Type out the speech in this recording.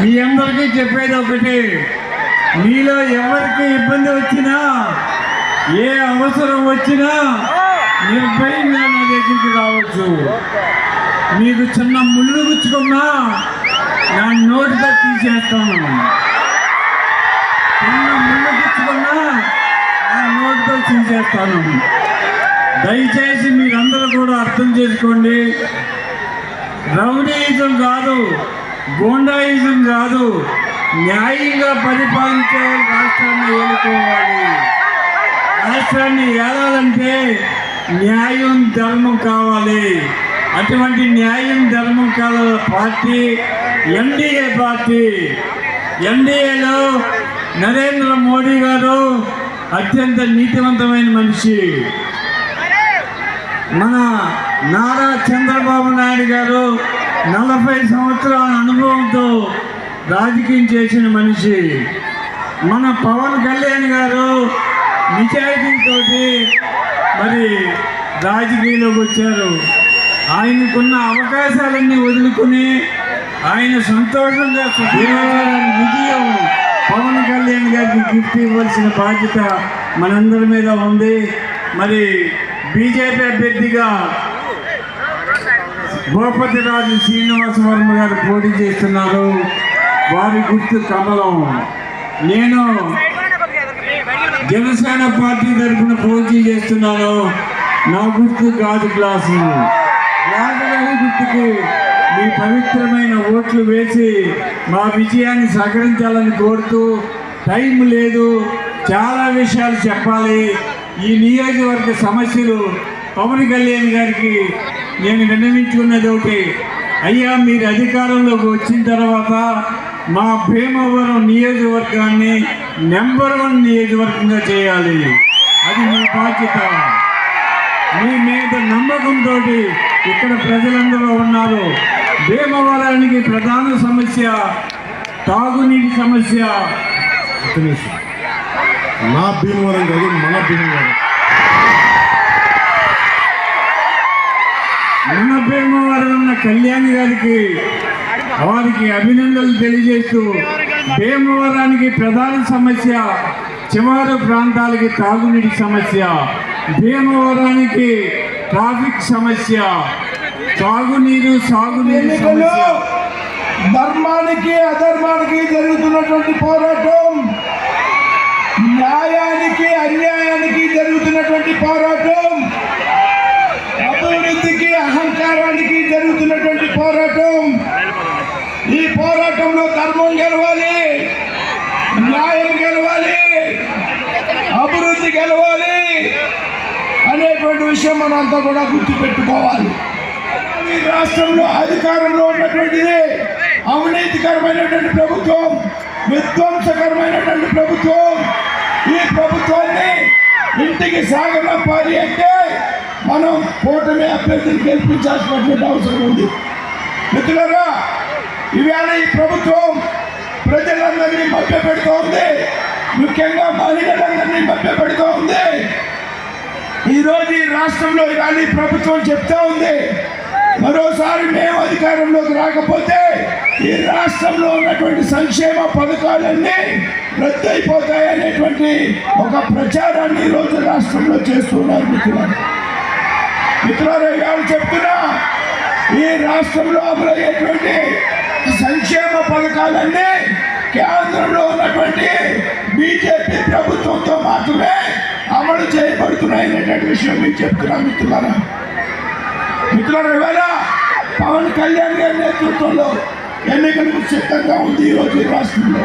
మీ అందరికీ చెప్పేది ఒకటి, మీలో ఎవరికి ఇబ్బంది వచ్చినా, ఏ అవసరం వచ్చినా నిర్భయంగా నా దగ్గరికి రావచ్చు. మీకు చిన్న ముళ్ళు గుచ్చుకున్నా నా నోటితో తీసేస్తాను. చిన్న ముళ్ళు గుచ్చుకున్నా నా నోటితో తీసేస్తాను. దయచేసి మీరందరూ కూడా అర్థం చేసుకోండి. రౌడీయిజం కాదు, గోండాయిజం కాదు, న్యాయంగా పరిపాలించే రాష్ట్రాన్ని ఏలుకోవాలి. రాష్ట్రాన్ని ఏలాలంటే న్యాయం ధర్మం కావాలి. అటువంటి న్యాయం ధర్మం కావాల పార్టీ ఎన్డీఏ పార్టీ. ఎన్డీఏలో నరేంద్ర మోడీ గారు అత్యంత నీతివంతమైన మనిషి. మన నారా చంద్రబాబు నాయుడు గారు 40 సంవత్సరాల అనుభవంతో రాజకీయం చేసిన మనిషి. మన పవన్ కళ్యాణ్ గారు నిజాయితీతో మరి రాజకీయంలోకి వచ్చారు. ఆయనకున్న అవకాశాలన్నీ వదులుకుని ఆయన సంతోషంగా విజయం పవన్ కళ్యాణ్ గారికి గిఫ్ట్ ఇవ్వాల్సిన బాధ్యత మనందరి మీద ఉంది. మరి బీజేపీ అభ్యర్థిగా భూపతిరాజు శ్రీనివాస వర్మ గారు పోటీ చేస్తున్నారు. వారి గుర్తు కమలం. నేను జనసేన పార్టీ తరఫున పోటీ చేస్తున్నాను. నా గుర్తు గాజు గ్లాసు. గాజు గుర్తుకి మీ పవిత్రమైన ఓట్లు వేసి మా విజయాన్ని సహకరించాలని కోరుతూ, టైం లేదు, చాలా విషయాలు చెప్పాలి. ఈ నియోజకవర్గ సమస్యలు పవన్ కళ్యాణ్ గారికి నేను విన్నవించుకున్నది ఒకటి, అయ్యా మీరు అధికారంలోకి వచ్చిన తర్వాత మా భీమవరం నియోజకవర్గాన్ని నెంబర్ 1 నియోజకవర్గంగా చేయాలి. అది మీ బాధ్యత. మీ మీద నమ్మకంతో ఇక్కడ ప్రజలందరూ ఉన్నారు. భీమవరానికి ప్రధాన సమస్య తాగునీటి సమస్య. నా భీమవరం కాదు, మన భీమవరం. మన భీమవరం ఉన్న కళ్యాణ్ గారికి వారికి అభినందనలు తెలియజేస్తూ, భీమవరానికి ప్రధాన సమస్య చివరి ప్రాంతాలకి తాగునీటి సమస్య, భీమవరానికి ట్రాఫిక్ సమస్య, తాగునీరు సాగునీరు సమస్య. ధర్మానికి అధర్మానికి జరుగుతున్నటువంటి పోరాటం, న్యాయానికి అన్యాయానికి జరుగుతున్నటువంటి పోరాటం, అభివృద్ధికి అహంకారానికి జరుగుతున్నటువంటి పోరాటం. ఈ పోరాటంలో ధర్మం గెలవాలి, న్యాయం గెలవాలి, అభివృద్ధి గెలవాలి అనేటువంటి విషయం మనంతా కూడా గుర్తుపెట్టుకోవాలి. ఈ రాష్ట్రంలో అధికారంలో ఉన్నటువంటిది అవినీతికరమైనటువంటి ప్రభుత్వం, విధ్వంసకరమైనటువంటి ప్రభుత్వం. ఈ ప్రభుత్వాన్ని ఇంటికి సాగనంపాలి అంటే మనం కూటమి అభ్యర్థిని గెలిపించాల్సినటువంటి అవసరం ఉంది. మిత్రులారా, ఈవేళ ఈ ప్రభుత్వం ప్రజలందరినీ మభ్యపెడుతూ ఉంది, ముఖ్యంగా మహిళలందరినీ మభ్యపెడుతూ ఉంది. ఈరోజు ఈ రాష్ట్రంలో ఇవాళ ఈ ప్రభుత్వం చెప్తా ఉంది, మరోసారి మేము అధికారంలోకి రాకపోతే ఈ రాష్ట్రంలో ఉన్నటువంటి సంక్షేమ పథకాలన్నీ రద్దయిపోతాయనేటువంటి ఒక ప్రచారాన్ని ఈరోజు రాష్ట్రంలో చేస్తున్నారు. మిత్రులారా, ఇవాళ చెప్తున్నా, ఈ రాష్ట్రంలో అమలయ్యేటువంటి సంక్షేమ పథకాలన్నీ కేంద్రంలో ఉన్నటువంటి బీజేపీ ప్రభుత్వంతో మాత్రమే అమలు చేయబడుతున్నాయనేటువంటి విషయం మీకు చెప్తున్నాను. మిత్రులారా, ఇవాళ పవన్ కళ్యాణ్ గారి నేతృత్వంలో ఎన్నికలకు సిద్ధంగా ఉంది ఈరోజు ఈ రాష్ట్రంలో.